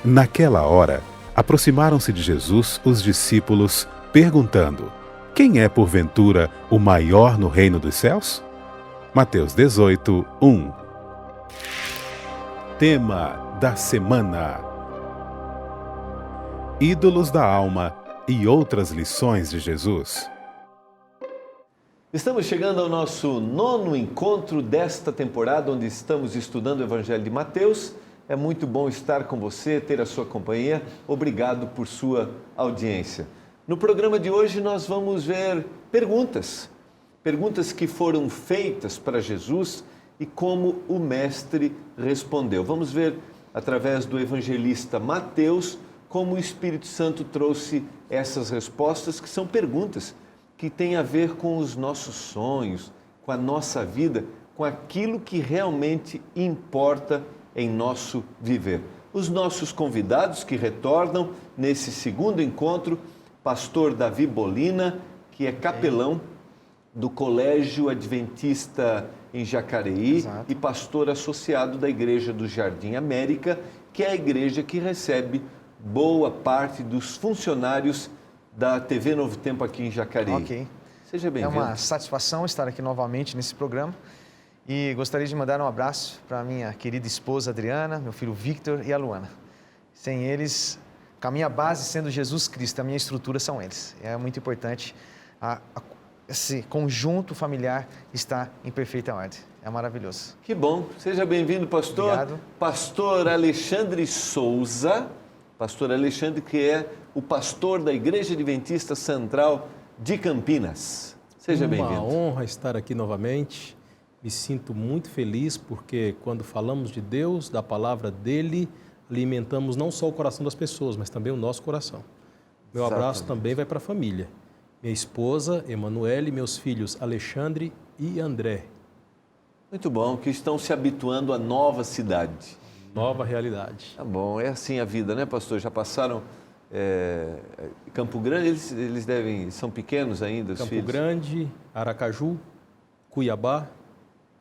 Naquela hora, aproximaram-se de Jesus os discípulos, perguntando: Quem é, porventura, o maior no reino dos céus? Mateus 18, 1. Tema da semana: Ídolos da alma e outras lições de Jesus. Estamos chegando ao nosso 9º encontro desta temporada, onde estamos estudando o Evangelho de Mateus. É muito bom estar com você, ter a sua companhia. Obrigado por sua audiência. No programa de hoje nós vamos ver perguntas que foram feitas para Jesus e como o Mestre respondeu. Vamos ver, através do evangelista Mateus, como o Espírito Santo trouxe essas respostas, que são perguntas que têm a ver com os nossos sonhos, com a nossa vida, com aquilo que realmente importa em nosso viver. Os nossos convidados que retornam nesse segundo encontro, pastor Davi Bolina, que é capelão do Colégio Adventista em Jacareí. Exato. E pastor associado da Igreja do Jardim América, que é a igreja que recebe boa parte dos funcionários da TV Novo Tempo aqui em Jacareí. Ok. Seja bem-vindo. É uma satisfação estar aqui novamente nesse programa e gostaria de mandar um abraço para a minha querida esposa Adriana, meu filho Victor e a Luana. Sem eles, com a minha base sendo Jesus Cristo, a minha estrutura são eles. É muito importante esse conjunto familiar está em perfeita ordem. É maravilhoso. Que bom. Seja bem-vindo, pastor. Obrigado. Pastor Alexandre Souza. Pastor Alexandre, que é o pastor da Igreja Adventista Central de Campinas. Seja bem-vindo. Uma honra estar aqui novamente. Me sinto muito feliz porque quando falamos de Deus, da palavra dele, alimentamos não só o coração das pessoas, mas também o nosso coração. Meu abraço também vai para a família. Minha esposa, Emanuele, meus filhos Alexandre e André. Muito bom, que estão se habituando à nova cidade. Nova realidade. Tá bom, é assim a vida, né, pastor? Já passaram Campo Grande, eles são pequenos ainda, os Campo filhos? Grande, Aracaju, Cuiabá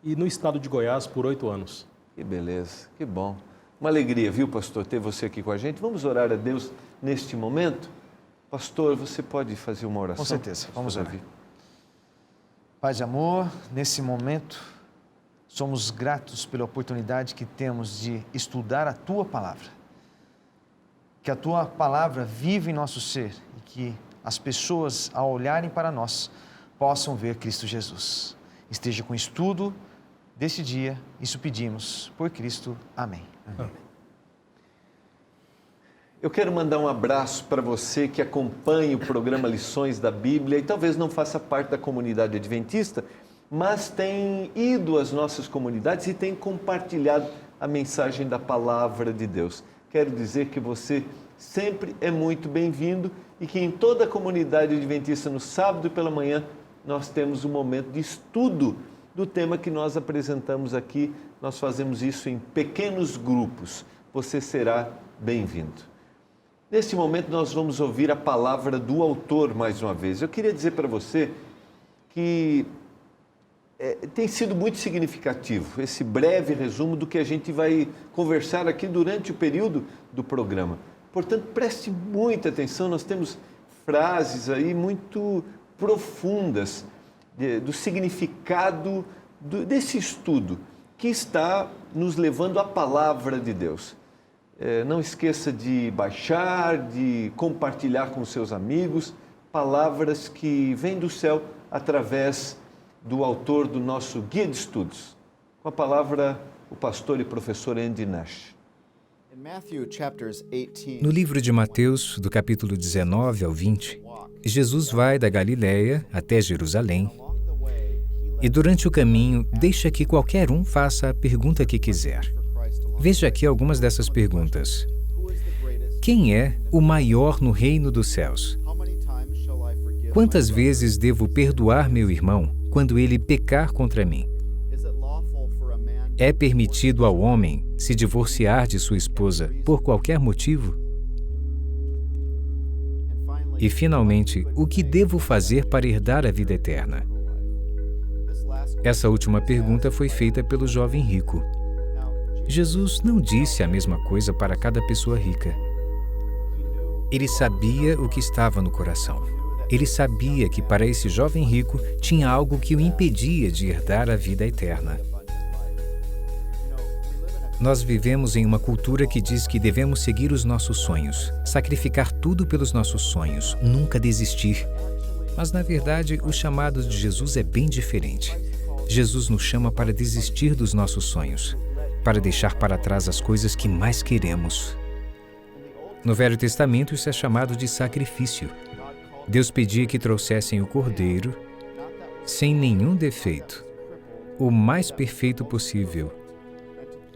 e no estado de Goiás por 8 anos. Que beleza, que bom. Uma alegria, viu, pastor, ter você aqui com a gente. Vamos orar a Deus neste momento? Pastor, você pode fazer uma oração? Com certeza, vamos orar. Pai de amor, nesse momento, somos gratos pela oportunidade que temos de estudar a Tua Palavra. Que a Tua Palavra vive em nosso ser e que as pessoas, ao olharem para nós, possam ver Cristo Jesus. Esteja com o estudo deste dia, isso pedimos por Cristo. Amém. Amém. Eu quero mandar um abraço para você que acompanha o programa Lições da Bíblia e talvez não faça parte da comunidade adventista, mas tem ido às nossas comunidades e tem compartilhado a mensagem da Palavra de Deus. Quero dizer que você sempre é muito bem-vindo e que em toda a comunidade adventista, no sábado pela manhã, nós temos um momento de estudo do tema que nós apresentamos aqui. Nós fazemos isso em pequenos grupos. Você será bem-vindo. Neste momento, nós vamos ouvir a palavra do autor mais uma vez. Eu queria dizer para você que tem sido muito significativo esse breve resumo do que a gente vai conversar aqui durante o período do programa. Portanto, preste muita atenção, nós temos frases aí muito profundas do significado desse estudo que está nos levando à palavra de Deus. Não esqueça de baixar, de compartilhar com seus amigos, palavras que vêm do céu através do autor do nosso guia de estudos. Com a palavra, o pastor e professor Andy Nash. No livro de Mateus, do capítulo 19 ao 20, Jesus vai da Galileia até Jerusalém e durante o caminho deixa que qualquer um faça a pergunta que quiser. Veja aqui algumas dessas perguntas. Quem é o maior no reino dos céus? Quantas vezes devo perdoar meu irmão quando ele pecar contra mim? É permitido ao homem se divorciar de sua esposa por qualquer motivo? E, finalmente, o que devo fazer para herdar a vida eterna? Essa última pergunta foi feita pelo jovem rico. Jesus não disse a mesma coisa para cada pessoa rica. Ele sabia o que estava no coração. Ele sabia que para esse jovem rico tinha algo que o impedia de herdar a vida eterna. Nós vivemos em uma cultura que diz que devemos seguir os nossos sonhos, sacrificar tudo pelos nossos sonhos, nunca desistir. Mas, na verdade, o chamado de Jesus é bem diferente. Jesus nos chama para desistir dos nossos sonhos, para deixar para trás as coisas que mais queremos. No Velho Testamento, isso é chamado de sacrifício. Deus pedia que trouxessem o cordeiro, sem nenhum defeito, o mais perfeito possível,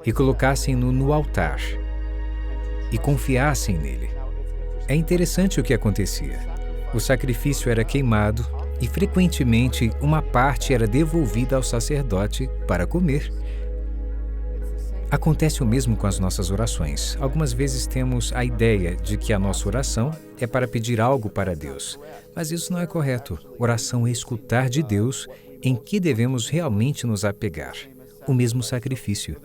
e colocassem-no no altar, e confiassem nele. É interessante o que acontecia. O sacrifício era queimado, e frequentemente uma parte era devolvida ao sacerdote para comer. Acontece o mesmo com as nossas orações. Algumas vezes temos a ideia de que a nossa oração é para pedir algo para Deus, mas isso não é correto. Oração é escutar de Deus em que devemos realmente nos apegar. O mesmo sacrifício.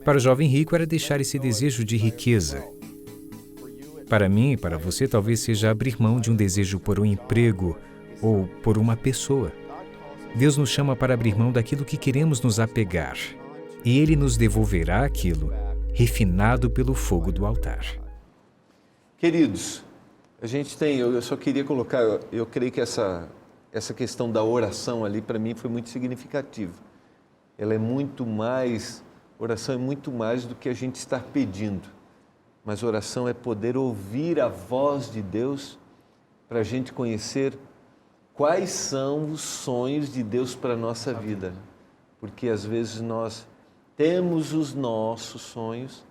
Para o jovem rico era deixar esse desejo de riqueza. Para mim e para você talvez seja abrir mão de um desejo por um emprego ou por uma pessoa. Deus nos chama para abrir mão daquilo que queremos nos apegar. E Ele nos devolverá aquilo, refinado pelo fogo do altar. Queridos, a gente tem, eu só queria colocar, eu creio que essa questão da oração ali, para mim, foi muito significativa. Ela é muito mais, oração é muito mais do que a gente estar pedindo. Mas oração é poder ouvir a voz de Deus para a gente conhecer quais são os sonhos de Deus para a nossa vida. Porque às vezes nós temos os nossos sonhos,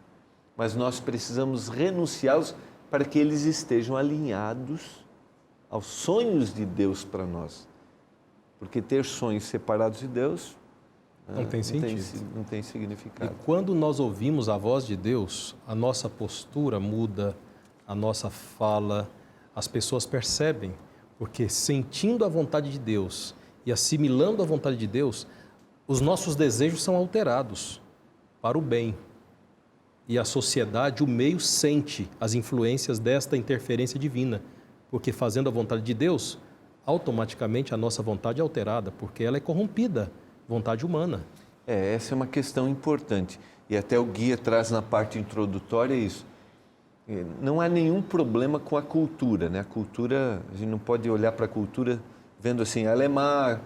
mas nós precisamos renunciá-los para que eles estejam alinhados aos sonhos de Deus para nós. Porque ter sonhos separados de Deus não tem sentido. Não tem significado. E quando nós ouvimos a voz de Deus, a nossa postura muda, a nossa fala, as pessoas percebem, porque sentindo a vontade de Deus e assimilando a vontade de Deus, os nossos desejos são alterados para o bem. E a sociedade, o meio, sente as influências desta interferência divina, porque fazendo a vontade de Deus, automaticamente a nossa vontade é alterada, porque ela é corrompida, vontade humana. Essa é uma questão importante. E até o guia traz na parte introdutória isso. Não há nenhum problema com a cultura, né? A cultura, a gente não pode olhar para a cultura vendo assim, ela é má.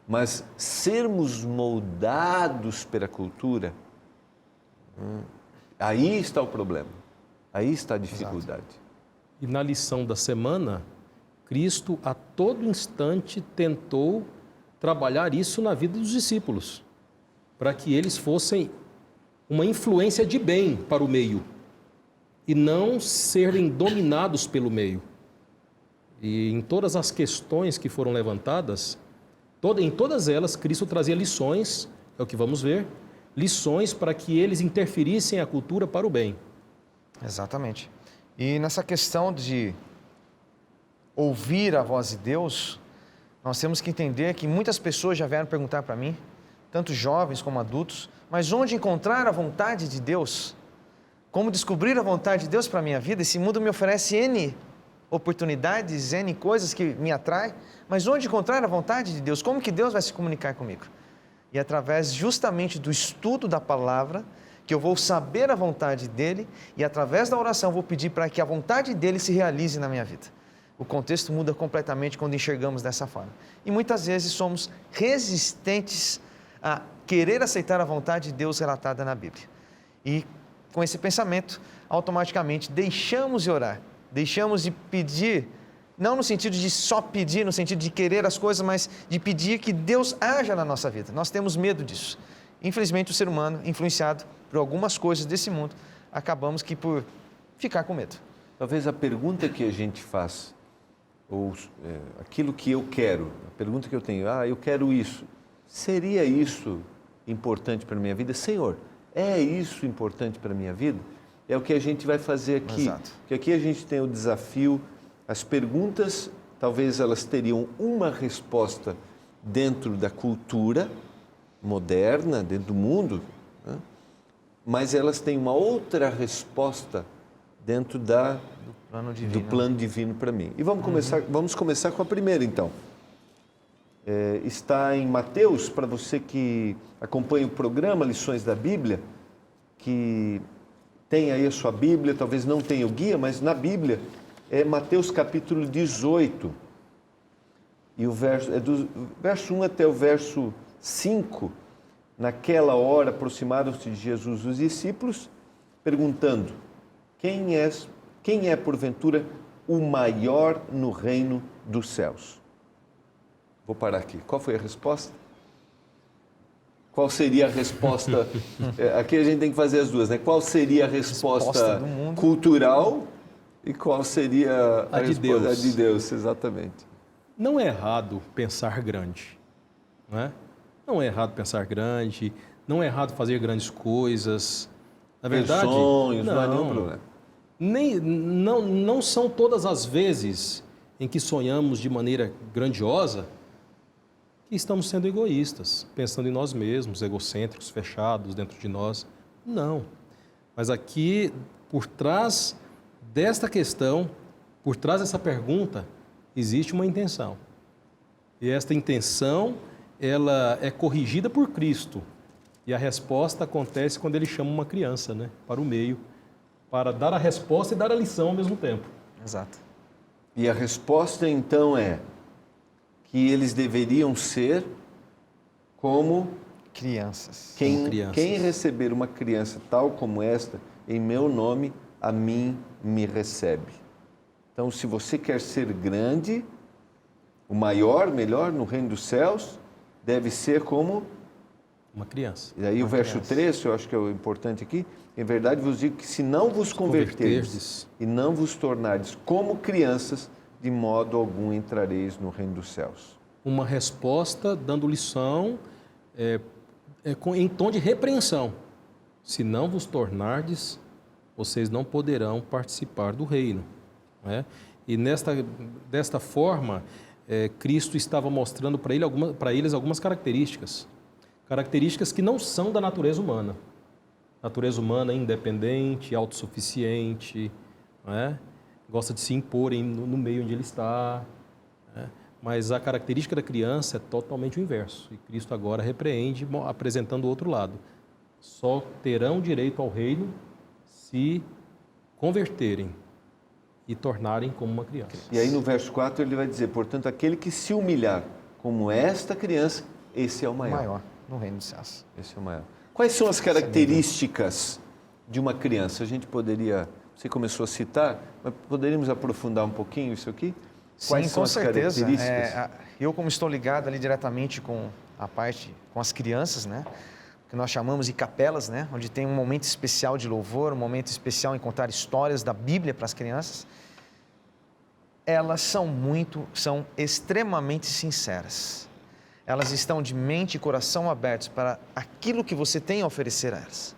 Mas sermos moldados pela cultura, aí está o problema, aí está a dificuldade. Exato. E na lição da semana, Cristo a todo instante tentou trabalhar isso na vida dos discípulos, para que eles fossem uma influência de bem para o meio e não serem dominados pelo meio. E em todas as questões que foram levantadas, em todas elas, Cristo trazia lições, é o que vamos ver, lições para que eles interferissem a cultura para o bem. Exatamente. E nessa questão de ouvir a voz de Deus, nós temos que entender que muitas pessoas já vieram perguntar para mim, tanto jovens como adultos, mas onde encontrar a vontade de Deus? Como descobrir a vontade de Deus para a minha vida? Esse mundo me oferece N oportunidades, N coisas que me atraem, mas onde encontrar a vontade de Deus? Como que Deus vai se comunicar comigo? E através justamente do estudo da palavra, que eu vou saber a vontade dEle, e através da oração vou pedir para que a vontade dEle se realize na minha vida. O contexto muda completamente quando enxergamos dessa forma. E muitas vezes somos resistentes a querer aceitar a vontade de Deus relatada na Bíblia. E com esse pensamento, automaticamente deixamos de orar, deixamos de pedir, não no sentido de só pedir, no sentido de querer as coisas, mas de pedir que Deus haja na nossa vida. Nós temos medo disso. Infelizmente, o ser humano, influenciado por algumas coisas desse mundo, acabamos que por ficar com medo. Talvez a pergunta que a gente faz, ou aquilo que eu quero, a pergunta que eu tenho, eu quero isso, seria isso importante para a minha vida? Senhor, é isso importante para a minha vida? É o que a gente vai fazer aqui. Exato. Porque aqui a gente tem o desafio, as perguntas, talvez elas teriam uma resposta dentro da cultura moderna, dentro do mundo, né? mas elas têm uma outra resposta dentro do plano divino para mim. E vamos começar com a primeira, então. Está em Mateus, para você que acompanha o programa Lições da Bíblia, que tem aí a sua Bíblia, talvez não tenha o guia, mas na Bíblia é Mateus capítulo 18. E o verso, do verso 1 até o verso 5, naquela hora aproximaram-se de Jesus os discípulos, perguntando: quem é porventura o maior no reino dos céus? Vou parar aqui. Qual foi a resposta? Qual seria a resposta? Aqui a gente tem que fazer as duas, né? Qual seria a resposta cultural e qual seria a resposta Deus. A de Deus, exatamente. Não é errado pensar grande, não é? Não é errado pensar grande, não é errado fazer grandes coisas. Na verdade, sonhos, não há nenhum problema. Não são todas as vezes em que sonhamos de maneira grandiosa que estamos sendo egoístas, pensando em nós mesmos, egocêntricos, fechados dentro de nós. Não. Mas aqui, por trás desta questão, por trás dessa pergunta, existe uma intenção. E esta intenção, ela é corrigida por Cristo. E a resposta acontece quando ele chama uma criança, né, para o meio, para dar a resposta e dar a lição ao mesmo tempo. Exato. E a resposta, então, é que eles deveriam ser como crianças. Quem receber uma criança tal como esta, em meu nome, a mim me recebe. Então, se você quer ser grande, o maior, melhor no reino dos céus, deve ser como uma criança. E aí o verso 3, eu acho que é o importante aqui: em verdade vos digo que se não vos converterdes e não vos tornardes como crianças, de modo algum entrareis no reino dos céus. Uma resposta dando lição em tom de repreensão. Se não vos tornardes, vocês não poderão participar do reino. Né? E desta forma, Cristo estava mostrando para eles algumas características. Características que não são da natureza humana. Natureza humana independente, autossuficiente, né? Gosta de se impor no meio onde ele está. Né? Mas a característica da criança é totalmente o inverso. E Cristo agora repreende, apresentando o outro lado. Só terão direito ao reino se converterem e tornarem como uma criança. E aí no verso 4 ele vai dizer: portanto, aquele que se humilhar como esta criança, esse é o maior. O maior no reino dos céus. Esse é o maior. Quais são as características de uma criança? A gente poderia... Você começou a citar, mas poderíamos aprofundar um pouquinho isso aqui? Quais Sim, são com as certeza. características? Eu, como estou ligado ali diretamente com as crianças, né? Que nós chamamos de capelas, né? Onde tem um momento especial de louvor, um momento especial em contar histórias da Bíblia para as crianças. Elas são extremamente sinceras. Elas estão de mente e coração abertos para aquilo que você tem a oferecer a elas.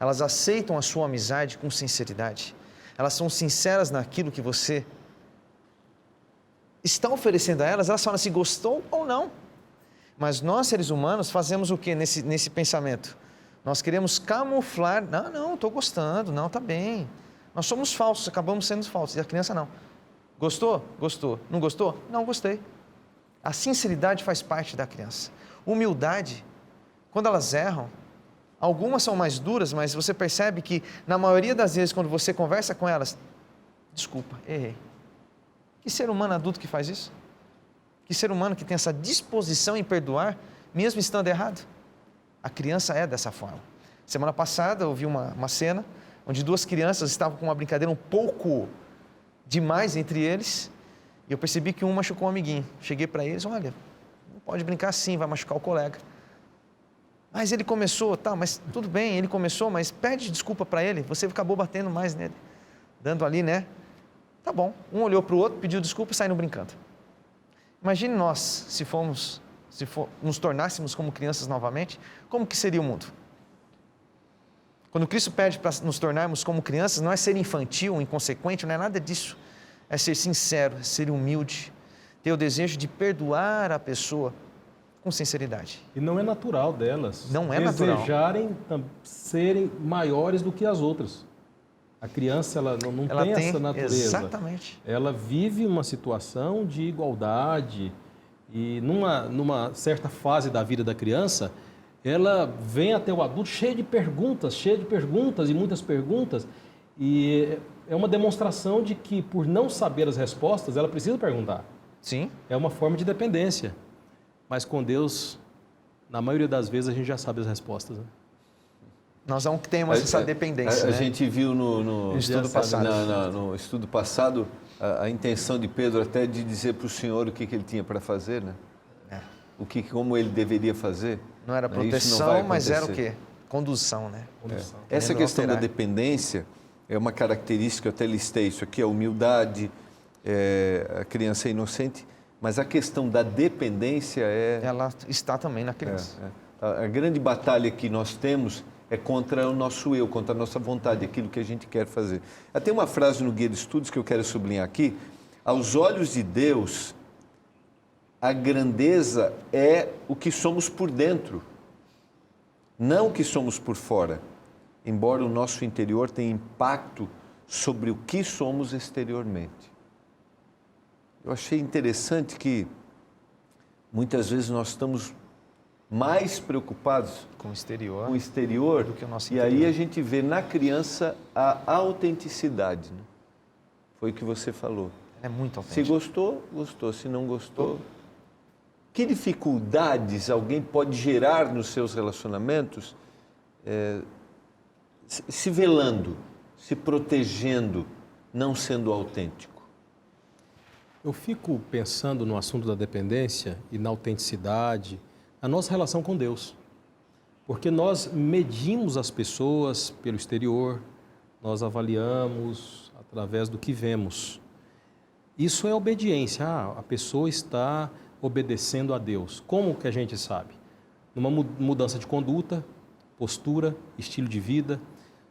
Elas aceitam a sua amizade com sinceridade. Elas são sinceras naquilo que você está oferecendo a elas. Elas falam se gostou ou não. Mas nós, seres humanos, fazemos o que nesse pensamento? Nós queremos camuflar. Não, estou gostando. Não, está bem. Nós somos falsos, acabamos sendo falsos. E a criança não. Gostou? Gostou. Não gostou? Não gostei. A sinceridade faz parte da criança. Humildade, quando elas erram, algumas são mais duras, mas você percebe que, na maioria das vezes, quando você conversa com elas, desculpa, errei. Que ser humano adulto que faz isso? Que ser humano que tem essa disposição em perdoar, mesmo estando errado? A criança é dessa forma. Semana passada eu vi uma cena onde duas crianças estavam com uma brincadeira um pouco demais entre eles, e eu percebi que um machucou um amiguinho. Cheguei para eles: olha, não pode brincar assim, vai machucar o colega. Mas ele começou, mas tudo bem, ele começou, mas pede desculpa para ele, você acabou batendo mais nele, dando ali, né? Tá bom, um olhou para o outro, pediu desculpa e saindo brincando. Imagine nós, se nos tornássemos como crianças novamente, como que seria o mundo? Quando Cristo pede para nos tornarmos como crianças, não é ser infantil, inconsequente, não é nada disso. É ser sincero, é ser humilde, ter o desejo de perdoar a pessoa com sinceridade. E não é natural delas Não é natural. desejarem serem maiores do que as outras. A criança ela não tem essa natureza. Exatamente. Ela vive uma situação de igualdade e numa certa fase da vida da criança, ela vem até o adulto cheia de perguntas e muitas perguntas, e é uma demonstração de que, por não saber as respostas, ela precisa perguntar. Sim. É uma forma de dependência. Mas com Deus, na maioria das vezes, a gente já sabe as respostas, né? Nós não temos essa dependência, A né? gente viu no estudo passado, no estudo passado a intenção de Pedro até de dizer para o Senhor o que ele tinha para fazer, né? Como ele deveria fazer. Não era Isso não proteção, vai mas era o acontecer. quê? Condução, né? Condução. Essa Querendo questão da alterar. dependência é uma característica, eu até listei isso aqui, a humildade, a criança é inocente, mas a questão da dependência Ela está também na criança. a grande batalha que nós temos é contra o nosso eu, contra a nossa vontade, aquilo que a gente quer fazer. Tem uma frase no Guia de Estudos que eu quero sublinhar aqui. Aos olhos de Deus, a grandeza é o que somos por dentro, não o que somos por fora, embora o nosso interior tenha impacto sobre o que somos exteriormente. Eu achei interessante que muitas vezes nós estamos mais preocupados Com o exterior. com o exterior do que o nosso e aí interior. a gente vê na criança a autenticidade, né? Foi o que você falou. É muito Se autêntico. gostou, gostou. Se não gostou... Que dificuldades alguém pode gerar nos seus relacionamentos se velando, se protegendo, não sendo autêntico? Eu fico pensando no assunto da dependência e na autenticidade, a nossa relação com Deus. Porque nós medimos as pessoas pelo exterior, nós avaliamos através do que vemos. Isso é obediência. A pessoa está obedecendo a Deus. Como que a gente sabe? Numa mudança de conduta, postura, estilo de vida.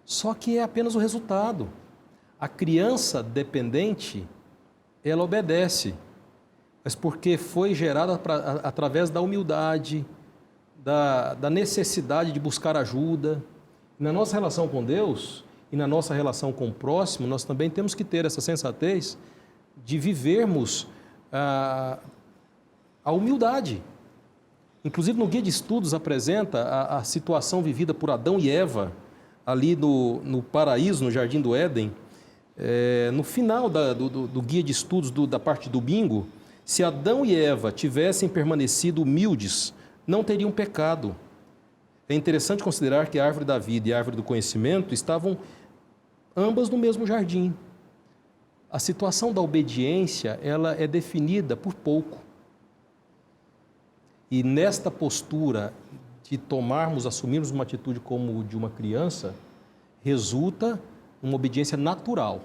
Só que é apenas o resultado. A criança dependente, ela obedece, mas porque foi gerada através da humildade, da necessidade de buscar ajuda. Na nossa relação com Deus e na nossa relação com o próximo, nós também temos que ter essa sensatez de vivermos a humildade. Inclusive, no Guia de Estudos apresenta a situação vivida por Adão e Eva, ali no paraíso, no Jardim do Éden. No final do Guia de Estudos, da parte do bingo, se Adão e Eva tivessem permanecido humildes, não teriam pecado. É interessante considerar que a árvore da vida e a árvore do conhecimento estavam ambas no mesmo jardim. A situação da obediência, ela é definida por pouco. E nesta postura de assumirmos uma atitude como de uma criança, resulta uma obediência natural.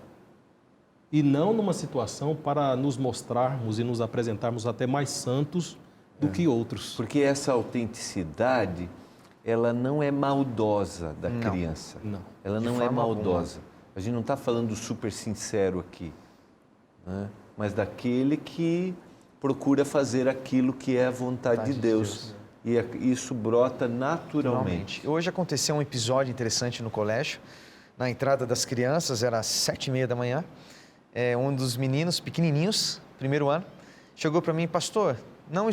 E não numa situação para nos mostrarmos e nos apresentarmos até mais santos do que outros. Porque essa autenticidade, ela não é maldosa da criança. Não. Ela não é maldosa. A gente não está falando do super sincero aqui, né? Mas daquele que procura fazer aquilo que é a vontade de Deus. E isso brota naturalmente. Hoje aconteceu um episódio interessante no colégio. Na entrada das crianças, era às 7h30 da manhã. Um dos meninos, pequenininhos, primeiro ano, chegou para mim: pastor, não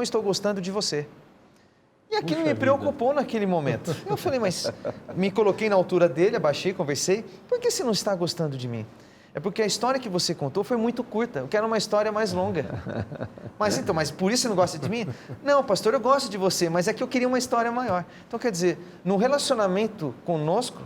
estou gostando de você. E aquilo me preocupou naquele momento. Eu falei, mas me coloquei na altura dele, abaixei, conversei. Por que você não está gostando de mim? É porque a história que você contou foi muito curta. Eu quero uma história mais longa. Mas por isso você não gosta de mim? Não, pastor, eu gosto de você, mas é que eu queria uma história maior. Então, quer dizer, no relacionamento conosco,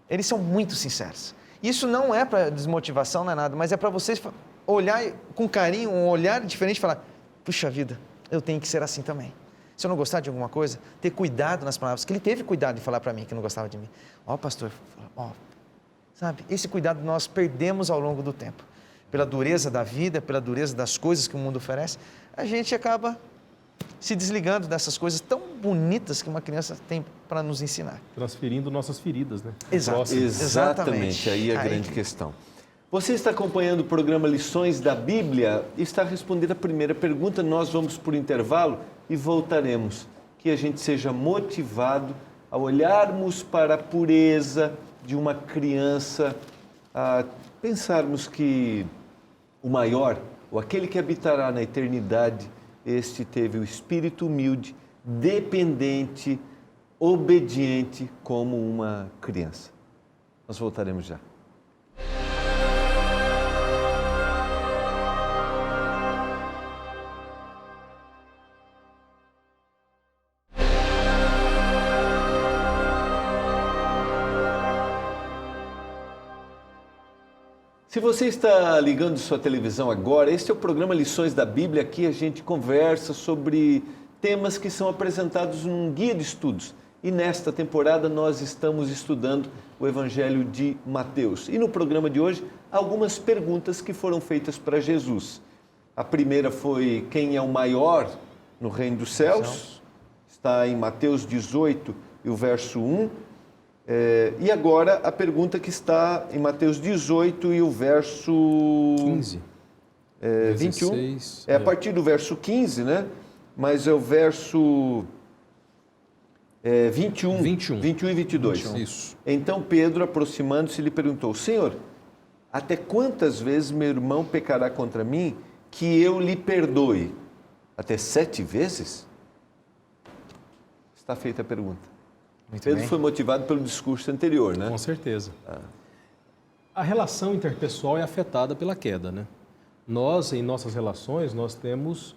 eles são muito sinceros. Isso não é para desmotivação, não é nada, mas é para vocês olhar com carinho, um olhar diferente e falar: puxa vida, eu tenho que ser assim também. Se eu não gostar de alguma coisa, ter cuidado nas palavras, que ele teve cuidado de falar para mim que não gostava de mim. Pastor, sabe, esse cuidado nós perdemos ao longo do tempo. Pela dureza da vida, pela dureza das coisas que o mundo oferece, a gente acaba se desligando dessas coisas tão bonitas que uma criança tem para nos ensinar. Transferindo nossas feridas, né? Exato. Exatamente, aí é a grande questão. Você está acompanhando o programa Lições da Bíblia e está respondendo a primeira pergunta. Nós vamos por intervalo e voltaremos. Que a gente seja motivado a olharmos para a pureza de uma criança, a pensarmos que o maior, ou aquele que habitará na eternidade, este teve o espírito humilde, dependente, obediente como uma criança. Nós voltaremos já. Se você está ligando sua televisão agora, este é o programa Lições da Bíblia. Aqui a gente conversa sobre temas que são apresentados num guia de estudos. E nesta temporada nós estamos estudando o Evangelho de Mateus. E no programa de hoje, algumas perguntas que foram feitas para Jesus. A primeira foi: quem é o maior no reino dos céus? Está em Mateus 18 e o verso 1. E agora a pergunta que está em Mateus 18 e o verso 15. 21. 16, a partir do verso 15, né? Mas é o verso 21 e 22. 21. Isso. Então Pedro, aproximando-se, lhe perguntou: Senhor, até quantas vezes meu irmão pecará contra mim que eu lhe perdoe? Até 7 vezes? Está feita a pergunta. Muito Pedro bem. foi motivado pelo discurso anterior, né? Com certeza. A relação interpessoal é afetada pela queda, né? Nós, em nossas relações, nós temos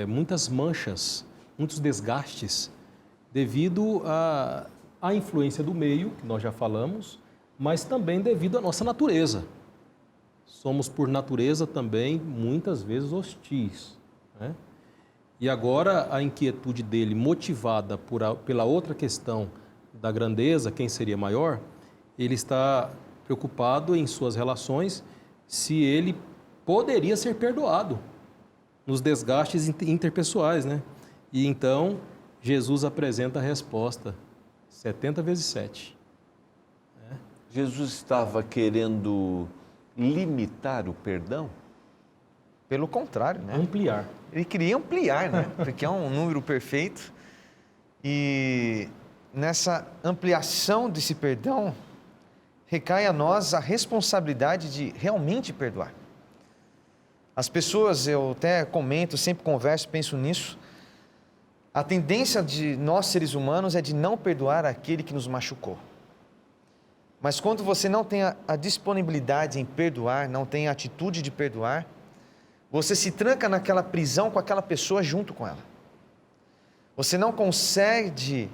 muitas manchas, muitos desgastes, devido à influência do meio, que nós já falamos, mas também devido à nossa natureza. Somos, por natureza, também, muitas vezes, hostis, né? E agora a inquietude dele, motivada pela outra questão da grandeza, quem seria maior, ele está preocupado em suas relações se ele poderia ser perdoado nos desgastes interpessoais, né? E então Jesus apresenta a resposta: 70 vezes 7. Jesus estava querendo limitar o perdão? Pelo contrário, né? Ampliar. Ele queria ampliar, né? Porque é um número perfeito. E nessa ampliação desse perdão, recai a nós a responsabilidade de realmente perdoar. As pessoas, eu até comento, sempre converso, penso nisso, a tendência de nós seres humanos é de não perdoar aquele que nos machucou. Mas quando você não tem a disponibilidade em perdoar, não tem a atitude de perdoar, você se tranca naquela prisão com aquela pessoa junto com ela. Você não concede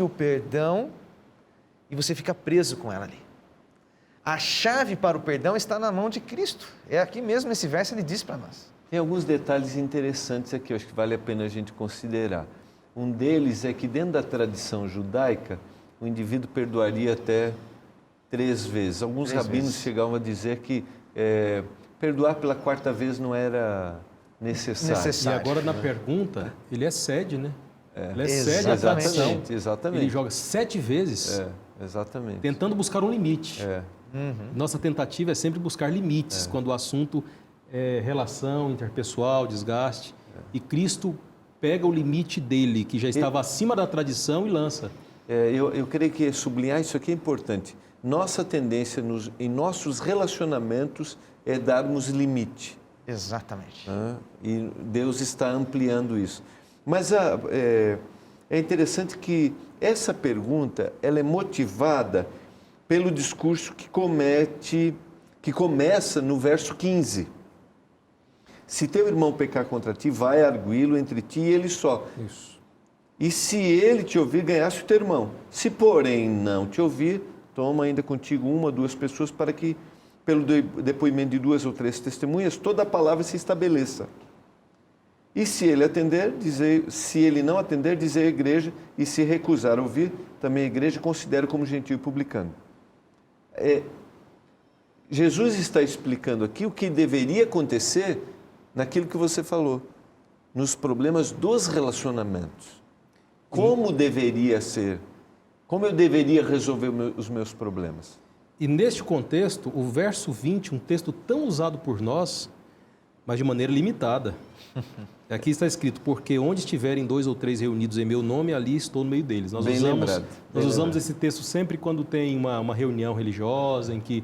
o perdão e você fica preso com ela ali. A chave para o perdão está na mão de Cristo. É aqui mesmo, nesse verso, ele diz para nós. Tem alguns detalhes interessantes aqui, eu acho que vale a pena a gente considerar. Um deles é que dentro da tradição judaica, o indivíduo perdoaria até 3 vezes. Alguns rabinos chegavam a dizer que perdoar pela 4ª vez não era necessário. E agora na pergunta, ele excede, né? Ele excede a tradição. Exatamente. Ele joga 7 vezes, exatamente. tentando buscar um limite. Nossa tentativa é sempre buscar limites quando o assunto é relação interpessoal, desgaste. E Cristo pega o limite dele, que já estava acima da tradição, e lança. Eu creio que sublinhar isso aqui é importante. Nossa tendência em nossos relacionamentos é darmos limite. Exatamente. E Deus está ampliando isso. Mas é interessante que essa pergunta ela é motivada pelo discurso que começa no verso 15. Se teu irmão pecar contra ti, vai arguí-lo entre ti e ele só. Isso. E se ele te ouvir, ganhaste o teu irmão. Se, porém, não te ouvir, toma ainda contigo 1 ou 2 pessoas para que, pelo depoimento de 2 ou 3 testemunhas, toda a palavra se estabeleça. E se ele não atender, dizei à igreja, e se recusar a ouvir, também a igreja considera como gentio e publicano. Jesus está explicando aqui o que deveria acontecer naquilo que você falou, nos problemas dos relacionamentos. Como deveria ser, como eu deveria resolver os meus problemas. E neste contexto, o verso 20, um texto tão usado por nós, mas de maneira limitada. Aqui está escrito, porque onde estiverem 2 ou 3 reunidos em meu nome, ali estou no meio deles. Nós usamos esse texto sempre quando tem uma reunião religiosa, em que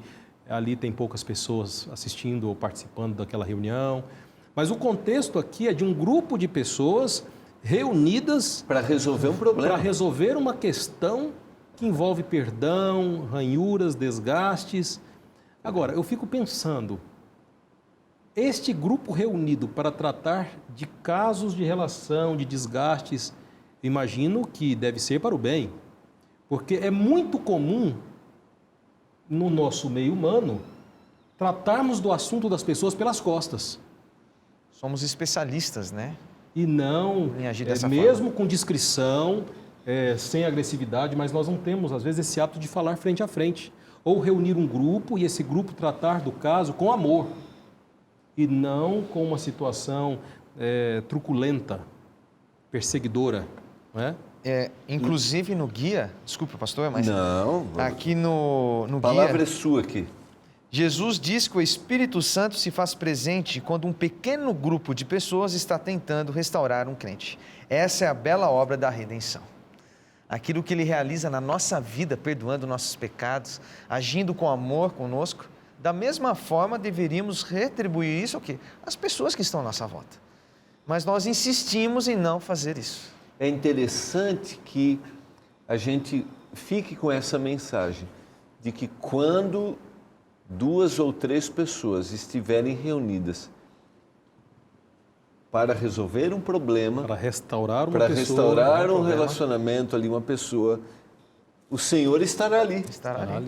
ali tem poucas pessoas assistindo ou participando daquela reunião. Mas o contexto aqui é de um grupo de pessoas reunidas para resolver um problema. Para resolver uma questão que envolve perdão, ranhuras, desgastes. Agora, eu fico pensando, este grupo reunido para tratar de casos de relação, de desgastes, imagino que deve ser para o bem, porque é muito comum no nosso meio humano tratarmos do assunto das pessoas pelas costas. Somos especialistas, né? E não, em agir dessa mesmo forma. Com discrição, sem agressividade, mas nós não temos, às vezes, esse hábito de falar frente a frente. Ou reunir um grupo e esse grupo tratar do caso com amor e não com uma situação truculenta, perseguidora, não é? Inclusive no guia, desculpa, pastor, mas não, aqui no guia... A palavra é sua aqui. Jesus diz que o Espírito Santo se faz presente quando um pequeno grupo de pessoas está tentando restaurar um crente. Essa é a bela obra da redenção. Aquilo que Ele realiza na nossa vida, perdoando nossos pecados, agindo com amor conosco, da mesma forma deveríamos retribuir isso ao quê? Às pessoas que estão à nossa volta. Mas nós insistimos em não fazer isso. É interessante que a gente fique com essa mensagem de que quando 2 ou 3 pessoas estiverem reunidas para resolver um problema, para restaurar uma para pessoa, restaurar um relacionamento ali, uma pessoa, o Senhor estará ali.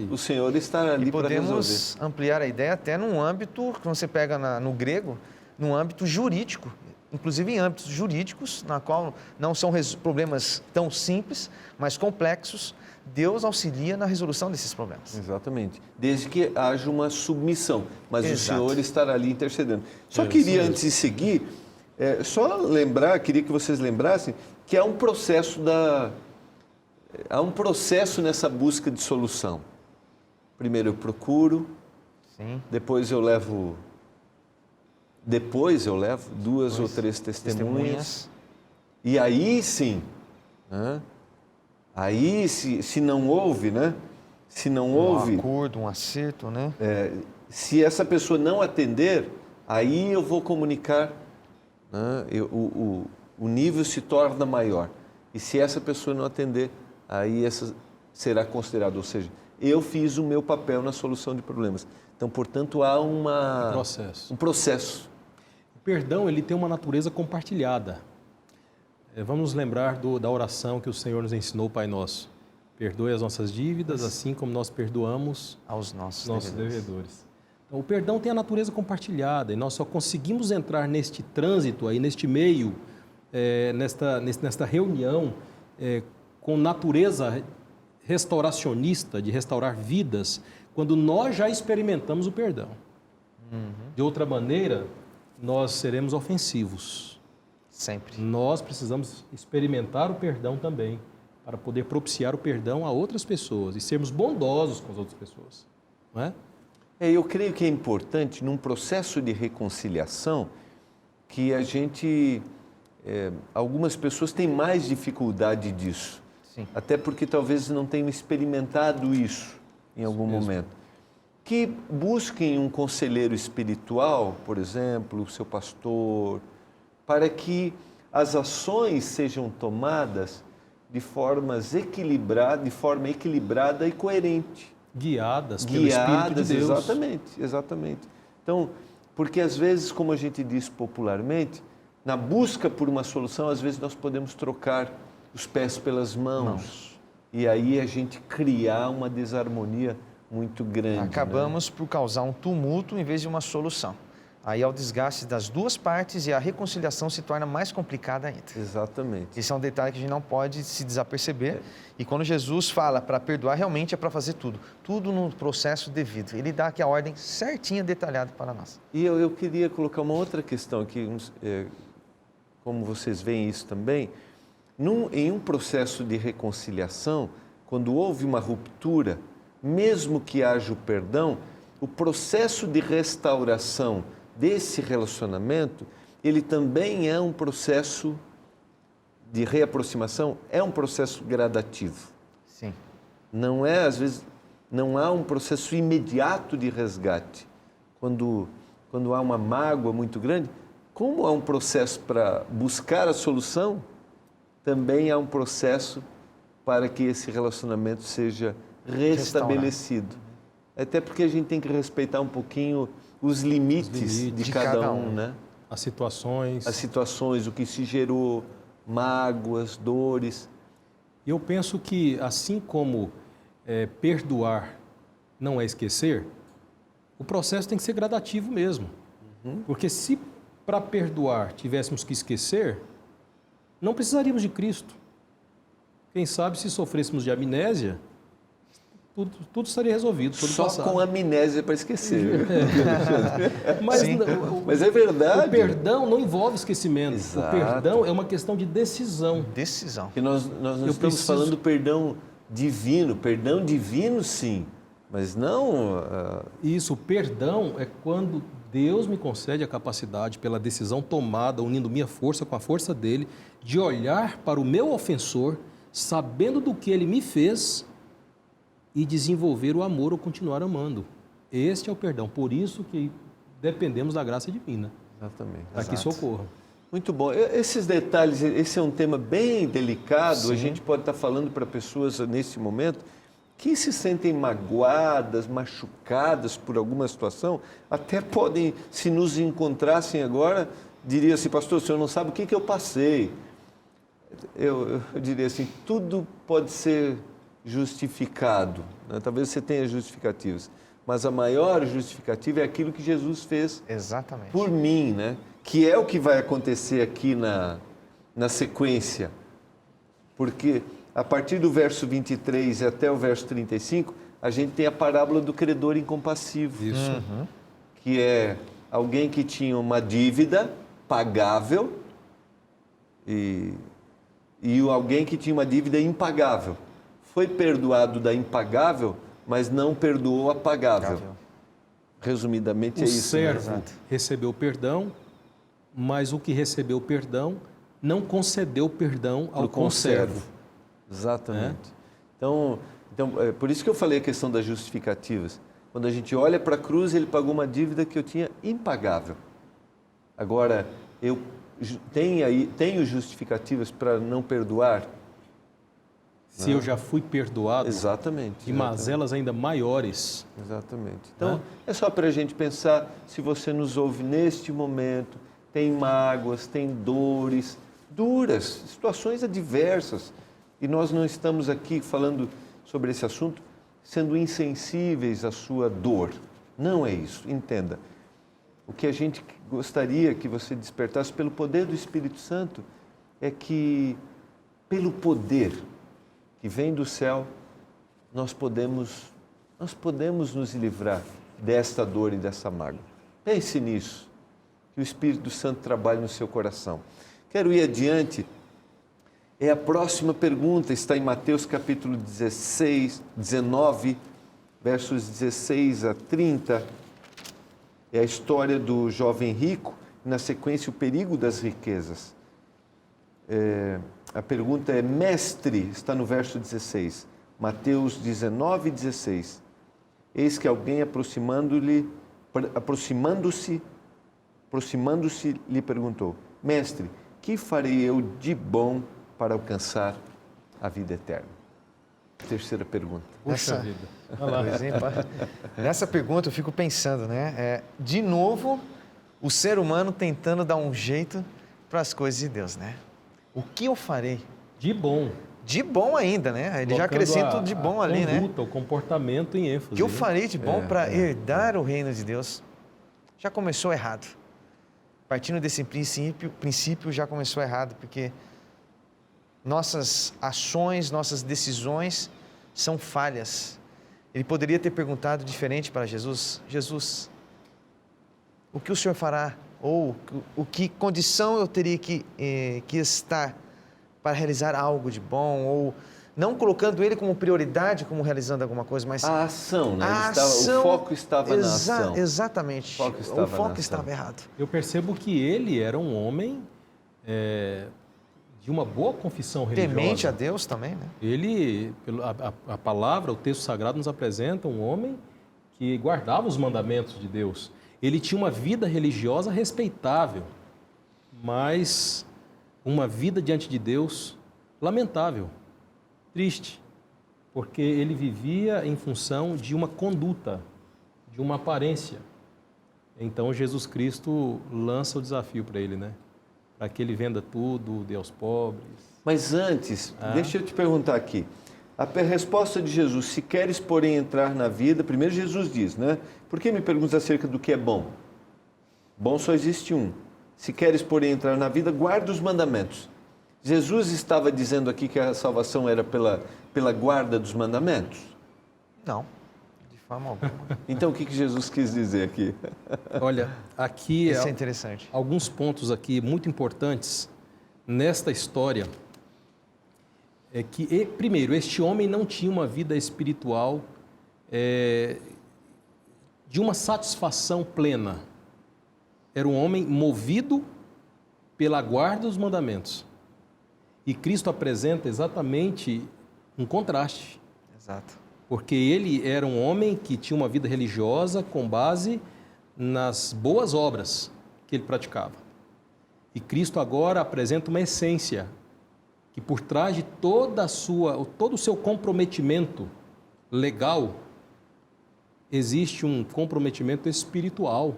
O Senhor estará ali para resolver. Podemos ampliar a ideia até num âmbito, quando você pega no grego, num âmbito jurídico, inclusive em âmbitos jurídicos, na qual não são problemas tão simples, mas complexos. Deus auxilia na resolução desses problemas. Exatamente. Desde que haja uma submissão, mas Exato. O Senhor estará ali intercedendo. Só queria, antes de seguir, queria que vocês lembrassem que há um processo nessa busca de solução. Primeiro eu procuro, Sim. depois eu levo 2 ou 3 testemunhas. E aí sim, né? Aí, se não houve, né? Se não houve... Um acordo, um acerto, né? Se essa pessoa não atender, aí eu vou comunicar, né? O nível se torna maior. E se essa pessoa não atender, aí essa será considerada. Ou seja, eu fiz o meu papel na solução de problemas. Então, portanto, há um processo. O perdão, ele tem uma natureza compartilhada. Vamos nos lembrar da oração que o Senhor nos ensinou, Pai Nosso. Perdoe as nossas dívidas, assim como nós perdoamos aos nossos devedores. Então, o perdão tem a natureza compartilhada e nós só conseguimos entrar neste trânsito, aí, neste meio, nesta reunião, com natureza restauracionista, de restaurar vidas, quando nós já experimentamos o perdão. De outra maneira, nós seremos ofensivos. Sempre. Nós precisamos experimentar o perdão também, para poder propiciar o perdão a outras pessoas e sermos bondosos com as outras pessoas. Não é? Eu creio que é importante, num processo de reconciliação, que a gente... algumas pessoas têm mais dificuldade disso. Sim. Até porque talvez não tenham experimentado isso em algum momento. Que busquem um conselheiro espiritual, por exemplo, o seu pastor, para que as ações sejam tomadas de forma equilibrada e coerente. Guiadas pelo Espírito de Deus. Exatamente. Então, porque às vezes, como a gente diz popularmente, na busca por uma solução, às vezes nós podemos trocar os pés pelas mãos. E aí a gente criar uma desarmonia muito grande. Acabamos por causar um tumulto em vez de uma solução. Aí é o desgaste das duas partes e a reconciliação se torna mais complicada ainda. Exatamente. Esse é um detalhe que a gente não pode se desaperceber. E quando Jesus fala para perdoar, realmente é para fazer tudo. Tudo no processo devido. Ele dá aqui a ordem certinha, detalhada para nós. E eu queria colocar uma outra questão aqui, como vocês veem isso também. Em um processo de reconciliação, quando houve uma ruptura, mesmo que haja o perdão, o processo de restauração desse relacionamento, ele também é um processo de reaproximação, é um processo gradativo. Sim. Não é, às vezes, não há um processo imediato de resgate. Quando há uma mágoa muito grande, como há um processo para buscar a solução, também há um processo para que esse relacionamento seja restabelecido. Até porque a gente tem que respeitar um pouquinho os limites de cada um, né? As situações, o que se gerou, mágoas, dores. E eu penso que, assim como perdoar não é esquecer, o processo tem que ser gradativo mesmo. Porque se para perdoar tivéssemos que esquecer, não precisaríamos de Cristo. Quem sabe se sofrêssemos de amnésia, tudo estaria resolvido. Só com amnésia para esquecer. Mas é verdade. O perdão não envolve esquecimento. Exato. O perdão é uma questão de decisão. Decisão. Que nós não estamos falando perdão divino sim, mas não... Isso, o perdão é quando Deus me concede a capacidade, pela decisão tomada, unindo minha força com a força dele, de olhar para o meu ofensor, sabendo do que ele me fez, e desenvolver o amor ou continuar amando. Este é o perdão. Por isso que dependemos da graça divina. Exatamente. Para que socorra. Muito bom. Esses detalhes, esse é um tema bem delicado. Sim. A gente pode estar falando para pessoas nesse momento que se sentem magoadas, machucadas por alguma situação, até podem, se nos encontrassem agora, diria assim, pastor, o senhor não sabe o que eu passei. Eu diria assim, tudo pode ser justificado, né? Talvez você tenha justificativas, mas a maior justificativa é aquilo que Jesus fez Exatamente. por mim, né? Que é o que vai acontecer aqui na sequência, porque a partir do verso 23 até o verso 35, a gente tem a parábola do credor incompassivo. Isso. Que é alguém que tinha uma dívida pagável e alguém que tinha uma dívida impagável. Foi perdoado da impagável, mas não perdoou a pagável. Resumidamente é O isso. servo recebeu perdão, mas o que recebeu perdão não concedeu perdão ao conservo. Exatamente. Então, é por isso que eu falei a questão das justificativas. Quando a gente olha para a cruz, ele pagou uma dívida que eu tinha impagável. Agora, eu tenho justificativas para não perdoar? Se eu já fui perdoado, Exatamente. e mazelas ainda maiores. Exatamente. Então, é só para a gente pensar, se você nos ouve neste momento, tem mágoas, tem dores, duras, situações adversas, e nós não estamos aqui falando sobre esse assunto sendo insensíveis à sua dor. Não é isso, entenda. O que a gente gostaria que você despertasse pelo poder do Espírito Santo é que, pelo poder que vem do céu, nós podemos nos livrar desta dor e dessa mágoa. Pense nisso, que o Espírito Santo trabalhe no seu coração. Quero ir adiante. É a próxima pergunta, está em Mateus capítulo 19, versos 16 a 30. É a história do jovem rico, e na sequência o perigo das riquezas. A pergunta é, mestre, está no verso 16, Mateus 19, 16. Eis que alguém aproximando-se, lhe perguntou, mestre, que farei eu de bom para alcançar a vida eterna? Terceira pergunta. Puxa vida. Nessa pergunta eu fico pensando, né? De novo, o ser humano tentando dar um jeito para as coisas de Deus, né? O que eu farei? De bom. De bom ainda, né? Ele já Colocando acrescenta de bom ali, né? O comportamento em ênfase. O que eu farei de bom para herdar o reino de Deus? Já começou errado. Partindo desse princípio já começou errado, porque nossas ações, nossas decisões são falhas. Ele poderia ter perguntado diferente para Jesus, Jesus, o que o Senhor fará? Ou que condição eu teria que estar para realizar algo de bom? Ou Não colocando ele como prioridade, como realizando alguma coisa, mas A ação, né? a O foco estava na ação. Exatamente. O foco estava errado. Eu percebo que ele era um homem de uma boa confissão religiosa. Temente a Deus também, né? Ele, a palavra, o texto sagrado nos apresenta um homem que guardava os mandamentos de Deus. Ele tinha uma vida religiosa respeitável, mas uma vida diante de Deus lamentável, triste, porque ele vivia em função de uma conduta, de uma aparência. Então Jesus Cristo lança o desafio para ele, né? Para que ele venda tudo, dê aos pobres. Mas antes, deixa eu te perguntar aqui. A resposta de Jesus, se queres, porém, entrar na vida, primeiro Jesus diz, né? Por que me perguntas acerca do que é bom? Bom só existe um. Se queres, porém, entrar na vida, guarda os mandamentos. Jesus estava dizendo aqui que a salvação era pela guarda dos mandamentos? Não, de forma alguma. Então, o que Jesus quis dizer aqui? Olha, aqui Isso é interessante. alguns pontos aqui muito importantes nesta história. É que, primeiro, este homem não tinha uma vida espiritual de uma satisfação plena. Era um homem movido pela guarda dos mandamentos. E Cristo apresenta exatamente um contraste. Exato. Porque ele era um homem que tinha uma vida religiosa com base nas boas obras que ele praticava. E Cristo agora apresenta uma essência que por trás de todo o seu comprometimento legal, existe um comprometimento espiritual,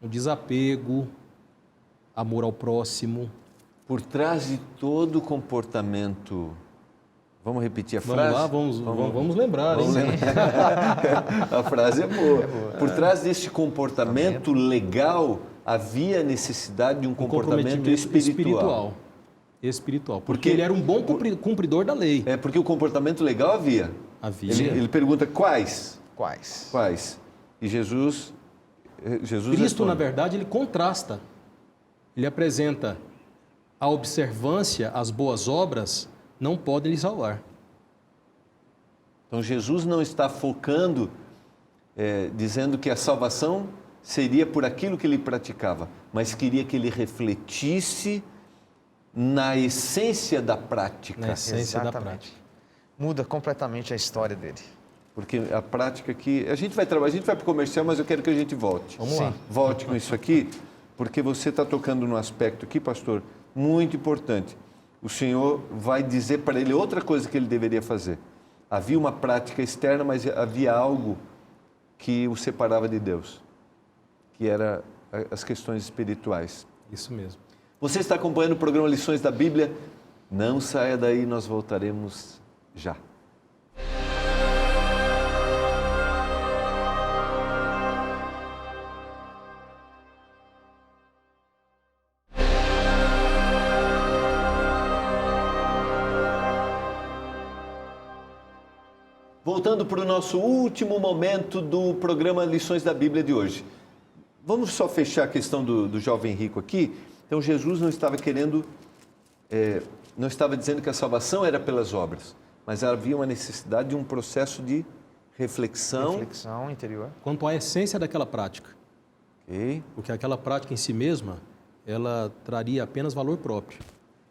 um desapego, amor ao próximo. Por trás de todo o comportamento... Vamos repetir a frase? Vamos lembrar. Vamos lembrar. A frase é boa. Por trás deste comportamento legal, havia necessidade de um comportamento espiritual. Espiritual. Porque ele era um bom cumpridor da lei. É porque o comportamento legal havia. Ele pergunta quais? Quais? E Jesus Cristo, responde. na verdade, ele contrasta. Ele apresenta a observância, as boas obras não podem lhe salvar. Então Jesus não está focando, dizendo que a salvação seria por aquilo que ele praticava, mas queria que ele refletisse na essência da prática. Na essência da Exatamente. prática. Muda completamente a história dele. Porque a prática aqui... A gente vai para o comercial, mas eu quero que a gente volte. Vamos lá. Volte com isso aqui, porque você está tocando num aspecto aqui, pastor, muito importante. O Senhor vai dizer para ele outra coisa que ele deveria fazer. Havia uma prática externa, mas havia algo que o separava de Deus, que era as questões espirituais. Isso mesmo. Você está acompanhando o programa Lições da Bíblia? Não saia daí, nós voltaremos já. Voltando para o nosso último momento do programa Lições da Bíblia de hoje. Vamos só fechar a questão do jovem rico aqui. Então, Jesus não estava não estava dizendo que a salvação era pelas obras, mas havia uma necessidade de um processo de reflexão. Reflexão interior. Quanto à essência daquela prática. Okay. Porque aquela prática em si mesma, ela traria apenas valor próprio.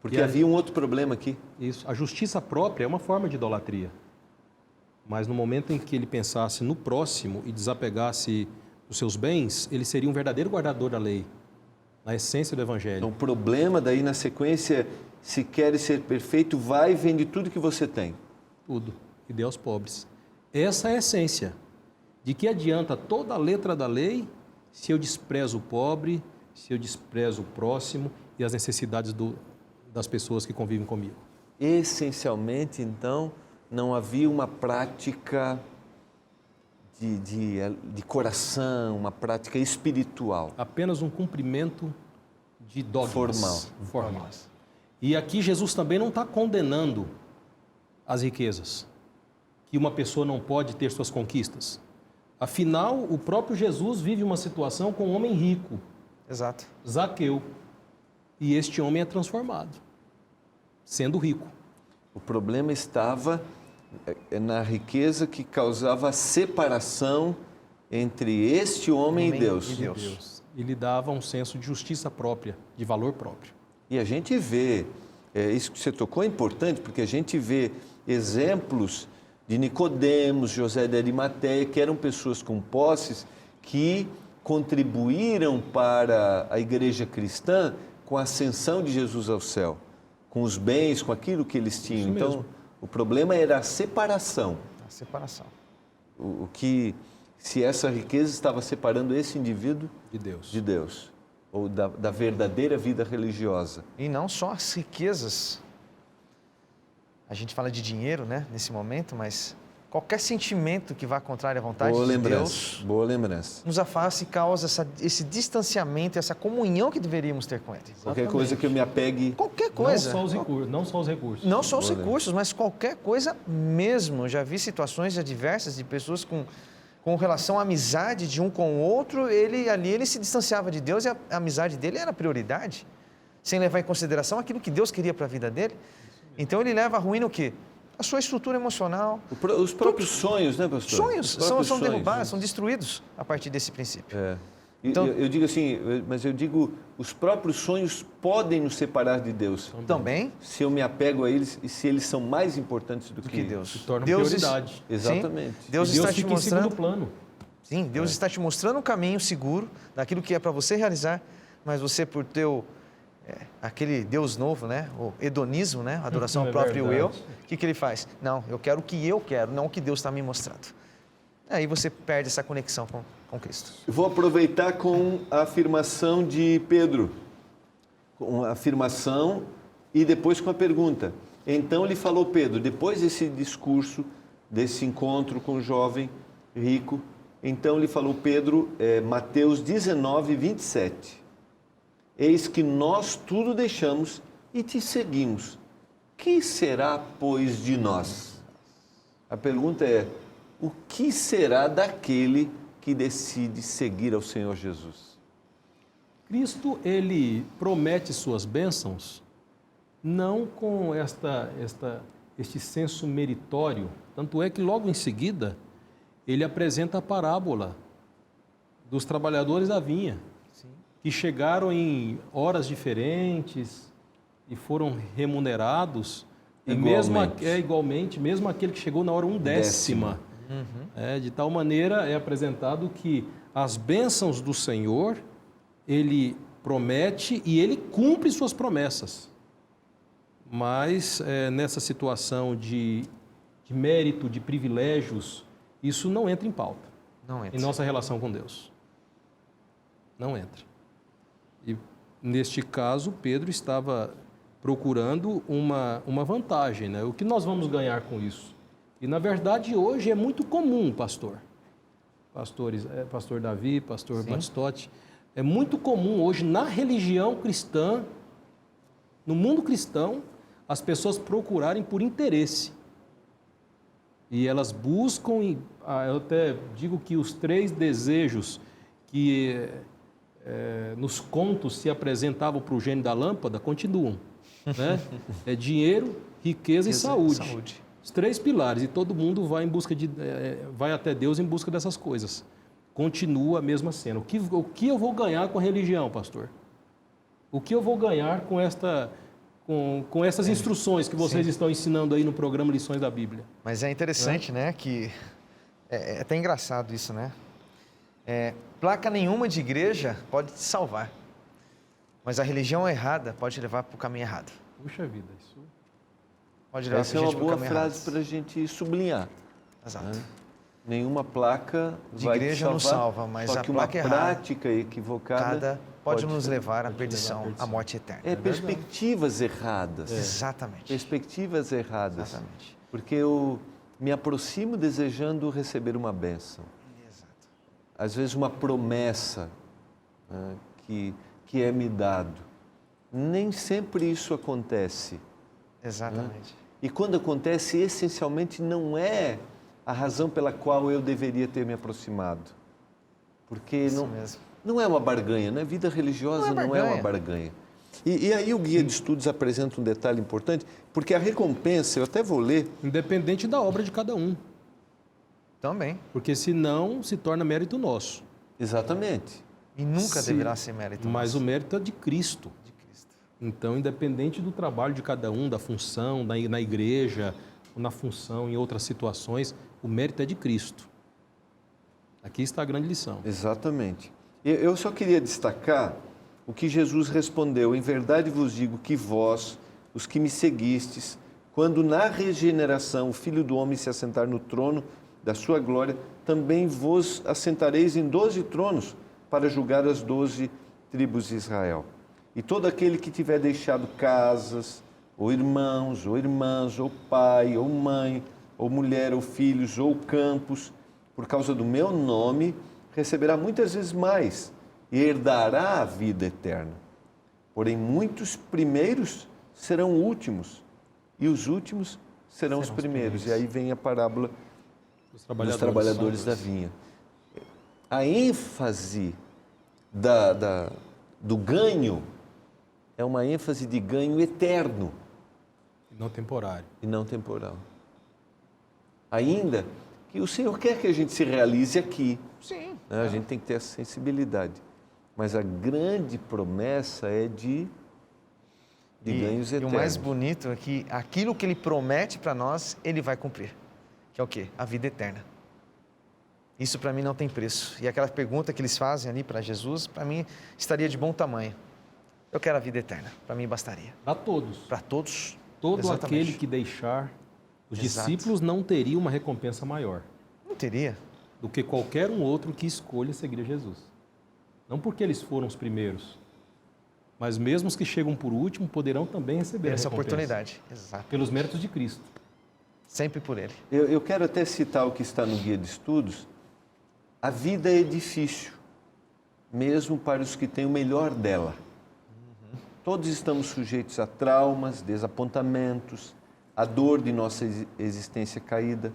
Porque havia um outro problema aqui. Isso. A justiça própria é uma forma de idolatria. Mas no momento em que ele pensasse no próximo e desapegasse dos seus bens, ele seria um verdadeiro guardador da lei, na essência do Evangelho. Então, o problema daí na sequência, se queres ser perfeito, vai e vende tudo que você tem. Tudo. E dê aos pobres. Essa é a essência. De que adianta toda a letra da lei se eu desprezo o pobre, se eu desprezo o próximo e as necessidades das pessoas que convivem comigo? Essencialmente, então, não havia uma prática de coração, uma prática espiritual. Apenas um cumprimento de dogmas. Formal. E aqui Jesus também não está condenando as riquezas, que uma pessoa não pode ter suas conquistas. Afinal, o próprio Jesus vive uma situação com um homem rico, Exato. Zaqueu, e este homem é transformado, sendo rico. O problema estava na riqueza que causava a separação entre este homem e Deus. E lhe dava um senso de justiça própria, de valor próprio. E a gente vê, isso que você tocou é importante, porque a gente vê exemplos de Nicodemos, José de Arimateia, que eram pessoas com posses que contribuíram para a igreja cristã com a ascensão de Jesus ao céu, com os bens, com aquilo que eles tinham. Então, o problema era a separação. A separação. Se essa riqueza estava separando esse indivíduo de Deus, ou da verdadeira vida religiosa. E não só as riquezas. A gente fala de dinheiro, né, nesse momento, mas qualquer sentimento que vá contrário à vontade de Deus, boa lembrança, nos afasta e causa esse distanciamento, essa comunhão que deveríamos ter com Ele. Qualquer coisa que eu me apegue. Qualquer coisa. Não só os recursos. Não só os recursos, mas qualquer coisa mesmo. Eu já vi situações adversas de pessoas com relação à amizade de um com o outro, ele se distanciava de Deus e a amizade dele era a prioridade, sem levar em consideração aquilo que Deus queria para a vida dele. Então ele leva à ruína o quê? A sua estrutura emocional. Os próprios sonhos, né, pastor? Sonhos são derrubados, são destruídos a partir desse princípio. Então, eu digo assim, os próprios sonhos podem nos separar de Deus. Também. Se eu me apego a eles e se eles são mais importantes do que Deus. Se torna prioridade. Exatamente. Sim, Deus está te mostrando. Em segundo plano. Sim, Deus está te mostrando um caminho seguro daquilo que é para você realizar, mas você, por teu aquele Deus novo, né? O hedonismo, né? A adoração ao próprio eu. O que ele faz? Não, eu quero o que eu quero, não o que Deus está me mostrando. Aí você perde essa conexão com Cristo. Eu vou aproveitar com a afirmação de Pedro. Com a afirmação e depois com a pergunta. Então lhe falou Pedro, depois desse discurso, desse encontro com o jovem rico, então lhe falou Pedro, Mateus 19, 27. Eis que nós tudo deixamos e te seguimos. Que será, pois, de nós? A pergunta é, o que será daquele que decide seguir ao Senhor Jesus? Cristo, ele promete suas bênçãos não com este senso meritório. Tanto é que logo em seguida ele apresenta a parábola dos trabalhadores da vinha, que chegaram em horas diferentes e foram remunerados. Igualmente, mesmo aquele que chegou na hora 1/10. De tal maneira é apresentado que as bênçãos do Senhor, Ele promete e Ele cumpre suas promessas. Mas nessa situação de mérito, de privilégios, isso não entra em pauta. Não entra. Em nossa relação com Deus. Não entra. E neste caso, Pedro estava procurando uma vantagem, né? O que nós vamos ganhar com isso? E na verdade hoje é muito comum, pastor Davi, pastor Batistotti, é muito comum hoje na religião cristã, no mundo cristão, as pessoas procurarem por interesse. E elas buscam, eu até digo que os 3 desejos que nos contos se apresentavam para o gênio da lâmpada continuam. Né? É dinheiro, riqueza e saúde. Os 3 pilares, e todo mundo vai em busca vai até Deus em busca dessas coisas. Continua a mesma cena. O que eu vou ganhar com a religião, pastor? O que eu vou ganhar com essas instruções que vocês estão ensinando aí no programa Lições da Bíblia? Mas é interessante, né? Que é até engraçado isso, né? Placa nenhuma de igreja pode te salvar, mas a religião errada pode te levar para o caminho errado. Puxa vida, isso... Pode levar Essa é uma boa frase para a gente sublinhar. Exato. Né? Nenhuma placa de igreja não salva, mas só a que placa uma prática equivocada pode nos levar à perdição, à morte eterna. Perspectivas erradas. Exatamente. Perspectivas erradas. Exatamente. Porque eu me aproximo desejando receber uma bênção. Exato. Às vezes uma promessa, né, que é me dado. Nem sempre isso acontece. Exatamente. Né? E quando acontece, essencialmente não é a razão pela qual eu deveria ter me aproximado. Porque não é uma barganha, né? Vida religiosa não é uma barganha. E aí o guia de estudos apresenta um detalhe importante, porque a recompensa, eu até vou ler, Independente da obra de cada um, Também. porque senão se torna mérito nosso. exatamente, E nunca Se- deverá ser mérito Mas nosso. o mérito é de Cristo. De Cristo. Então, independente do trabalho de cada um, da função, na igreja, ou na função, em outras situações, o mérito é de Cristo. Aqui está a grande lição. exatamente. Eu só queria destacar o que Jesus respondeu: em verdade vos digo que vós, os que me seguistes, quando na regeneração o Filho do Homem se assentar no trono da sua glória, também vos assentareis em 12 tronos para julgar as 12 tribos de Israel. E todo aquele que tiver deixado casas, ou irmãos, ou irmãs, ou pai, ou mãe, ou mulher, ou filhos, ou campos, por causa do meu nome, receberá muitas vezes mais e herdará a vida eterna. Porém, muitos primeiros serão últimos, e os últimos serão os primeiros. E aí vem a parábola dos trabalhadores da vinha. A ênfase do ganho é uma ênfase de ganho eterno Não temporário. e não temporal. Ainda que o Senhor quer que a gente se realize aqui. Sim. Né? A gente tem que ter essa sensibilidade. Mas a grande promessa é de ganhos E eternos. o mais bonito é que aquilo que ele promete para nós, ele vai cumprir. Que é o quê? A vida eterna. Isso para mim não tem preço. E aquela pergunta que eles fazem ali para Jesus, para mim estaria de bom tamanho. Eu quero a vida eterna. Para mim bastaria. Para todos. Para todos. Todo Exatamente. aquele que deixar, os Exato. discípulos não teriam uma recompensa maior Não teria. do que qualquer um outro que escolha seguir a Jesus. Não porque eles foram os primeiros, mas mesmo os que chegam por último poderão também receber Essa a recompensa, oportunidade. Exato. pelos méritos de Cristo. Sempre por ele. Eu quero até citar o que está no guia de estudos. A vida é difícil, mesmo para os que têm o melhor dela. Todos estamos sujeitos a traumas, desapontamentos, a dor de nossa existência caída.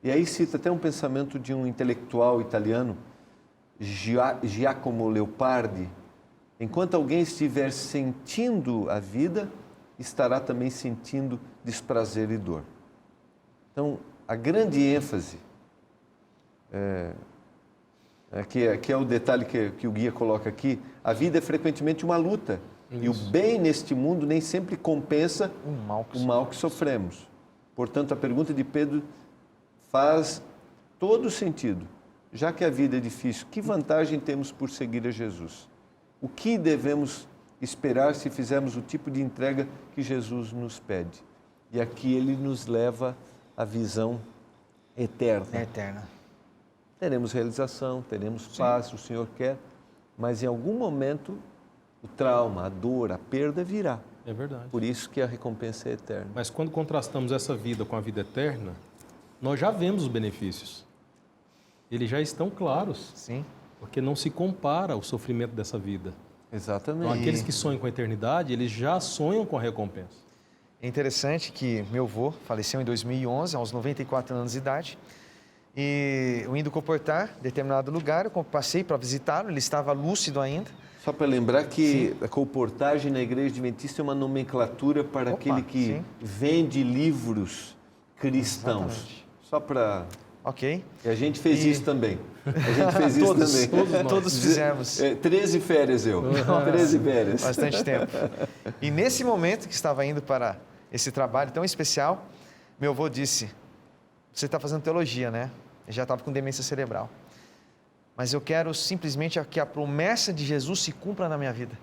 E aí cita até um pensamento de um intelectual italiano, Giacomo Leopardi: enquanto alguém estiver sentindo a vida, estará também sentindo desprazer e dor. Então, a grande ênfase, que é o detalhe que o guia coloca aqui, a vida é frequentemente uma luta. E o bem neste mundo nem sempre compensa o mal que sofremos. Portanto, a pergunta de Pedro faz todo sentido. Já que a vida é difícil, que vantagem temos por seguir a Jesus? O que devemos esperar se fizermos o tipo de entrega que Jesus nos pede? E aqui ele nos leva à visão eterna. É eterna. Teremos realização, teremos paz, o Senhor quer, mas em algum momento o trauma, a dor, a perda virá. É verdade. Por isso que a recompensa é eterna. Mas quando contrastamos essa vida com a vida eterna, nós já vemos os benefícios. Eles já estão claros, Sim. porque não se compara o sofrimento dessa vida. Exatamente. Então, aqueles que sonham com a eternidade, eles já sonham com a recompensa. É interessante que meu avô faleceu em 2011, aos 94 anos de idade. E eu indo comportar em determinado lugar, eu passei para visitá-lo, ele estava lúcido ainda. Só para lembrar que a colportagem na Igreja Adventista é uma nomenclatura para aquele que sim. vende livros cristãos. Exatamente. Só para... Ok? E a gente fez isso também. A gente fez isso também. Todos fizemos. 13 férias eu. 13 férias. Bastante tempo. E nesse momento que estava indo para esse trabalho tão especial, meu avô disse: você está fazendo teologia, né? Eu já estava com demência cerebral. Mas eu quero simplesmente que a promessa de Jesus se cumpra na minha vida.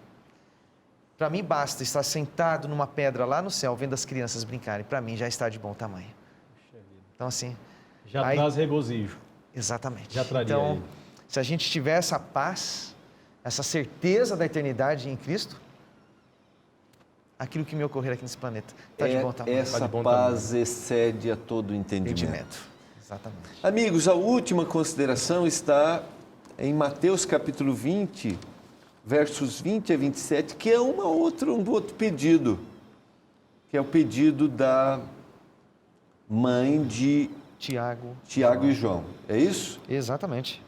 Para mim basta estar sentado numa pedra lá no céu, vendo as crianças brincarem. Para mim já está de bom tamanho. Então assim... Já traz regozijo. Exatamente. Já traria então, ele. se a gente tiver essa paz, essa certeza da eternidade em Cristo, aquilo que me ocorrer aqui nesse planeta está de bom tamanho. Essa paz excede a todo entendimento. Exatamente. Amigos, a última consideração está em Mateus capítulo 20, versos 20 a 27, que é um outro pedido, que é o pedido da mãe de Tiago e João. É isso? Exatamente.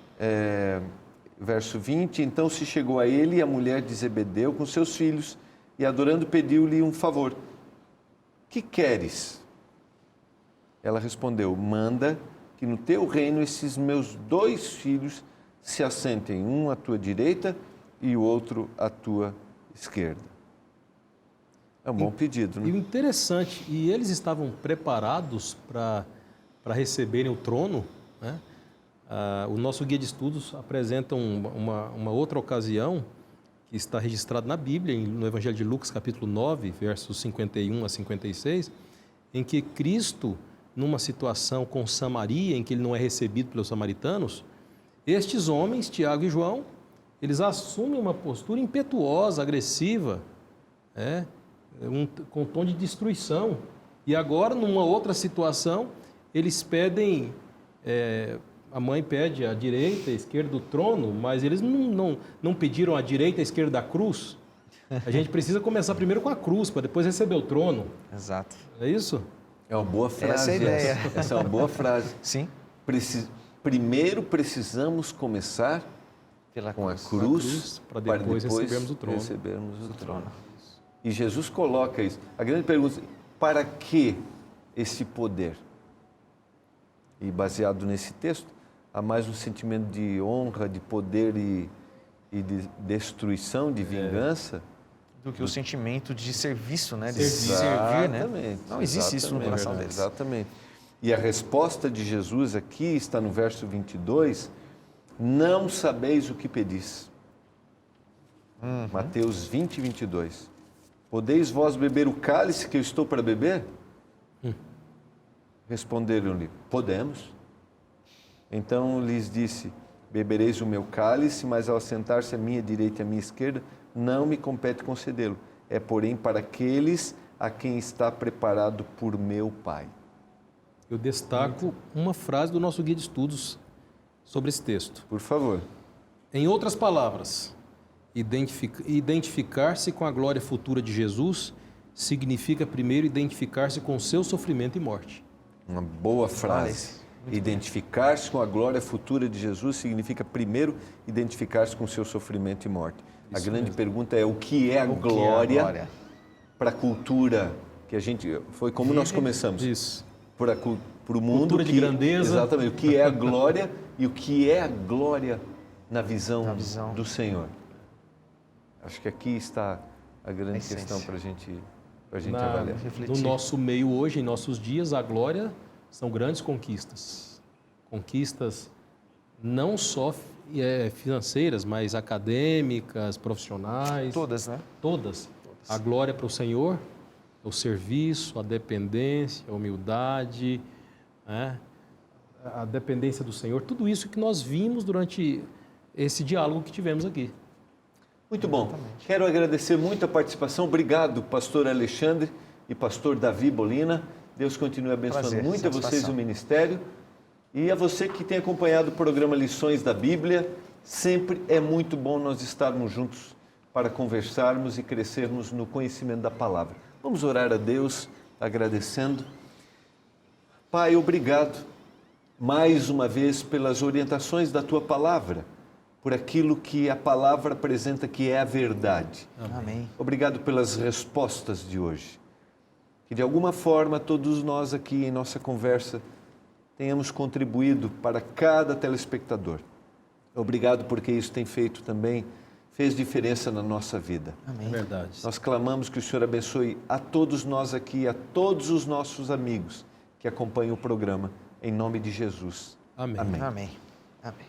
Verso 20, então se chegou a ele a mulher de Zebedeu com seus filhos, e adorando pediu-lhe um favor. Que queres? Ela respondeu, manda que no teu reino esses meus 2 filhos se assentem, um à tua direita e o outro à tua esquerda. É um bom pedido, né? E o interessante, e eles estavam preparados para receberem o trono, né? O nosso guia de estudos apresenta uma outra ocasião que está registrada na Bíblia, no Evangelho de Lucas, capítulo 9, versos 51 a 56, em que Cristo, numa situação com Samaria, em que ele não é recebido pelos samaritanos, estes homens, Tiago e João, eles assumem uma postura impetuosa, agressiva, com tom de destruição. E agora, numa outra situação, eles pedem, a mãe pede a direita e a esquerda do trono, mas eles não pediram a direita e a esquerda da cruz. A gente precisa começar primeiro com a cruz, para depois receber o trono. Exato. É isso? É uma boa frase. Essa é a ideia. Essa é uma boa frase. Sim. Primeiro precisamos começar com a cruz para depois recebermos o trono. E Jesus coloca isso. A grande pergunta é, para que esse poder? E baseado nesse texto, há mais um sentimento de honra, de poder e de destruição, de vingança. Do que o sentimento de serviço, né? De Exatamente, servir, né? Não existe isso no coração deles. Exatamente. E a resposta de Jesus aqui está no verso 22, não sabeis o que pedis. Mateus 20, 22. Podeis vós beber o cálice que eu estou para beber? Responderam-lhe, podemos. Então lhes disse, bebereis o meu cálice, mas ao sentar-se à minha direita e à minha esquerda, não me compete concedê-lo. É, porém, para aqueles a quem está preparado por meu Pai. Eu destaco uma frase do nosso guia de estudos sobre esse texto. Por favor. Em outras palavras, identificar-se com a glória futura de Jesus significa primeiro identificar-se com o seu sofrimento e morte. Uma boa frase. Identificar-se com a glória futura de Jesus significa primeiro identificar-se com o seu sofrimento e morte. A grande pergunta é o que é a glória para a cultura que a gente... Foi como nós começamos. Isso. Para o mundo. Cultura de grandeza. Exatamente. O que é a glória e o que é a glória na visão do Senhor. Acho que aqui está a grande questão para a gente avaliar. No nosso meio hoje, em nossos dias, a glória são grandes conquistas. Conquistas não só financeiras, mas acadêmicas, profissionais. Todas, né? Todas. A glória para o Senhor, o serviço, a dependência, a humildade, a dependência do Senhor, tudo isso que nós vimos durante esse diálogo que tivemos aqui. Muito bom. Exatamente. Quero agradecer muito a participação. Obrigado, pastor Alexandre e pastor Davi Bolina. Deus continue abençoando muito a vocês o ministério. E a você que tem acompanhado o programa Lições da Bíblia. Sempre é muito bom nós estarmos juntos para conversarmos e crescermos no conhecimento da palavra. Vamos orar a Deus agradecendo. Pai, obrigado mais uma vez pelas orientações da Tua palavra, por aquilo que a palavra apresenta que é a verdade. Amém. Obrigado pelas respostas de hoje. Que de alguma forma todos nós aqui em nossa conversa tenhamos contribuído para cada telespectador. Obrigado porque isso tem feito também, fez diferença na nossa vida. Amém. É verdade. Nós clamamos que o Senhor abençoe a todos nós aqui, a todos os nossos amigos que acompanham o programa, em nome de Jesus. Amém. Amém. Amém. Amém.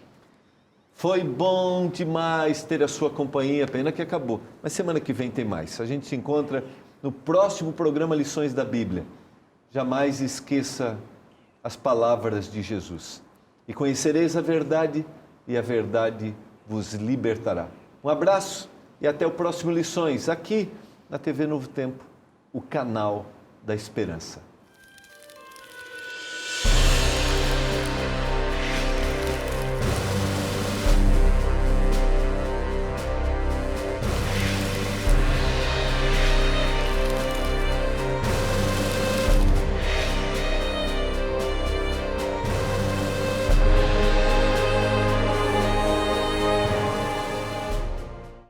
Foi bom demais ter a sua companhia, pena que acabou. Mas semana que vem tem mais. A gente se encontra no próximo programa Lições da Bíblia. Jamais esqueça as palavras de Jesus. E conhecereis a verdade, e a verdade vos libertará. Um abraço e até o próximo Lições, aqui na TV Novo Tempo, o canal da Esperança.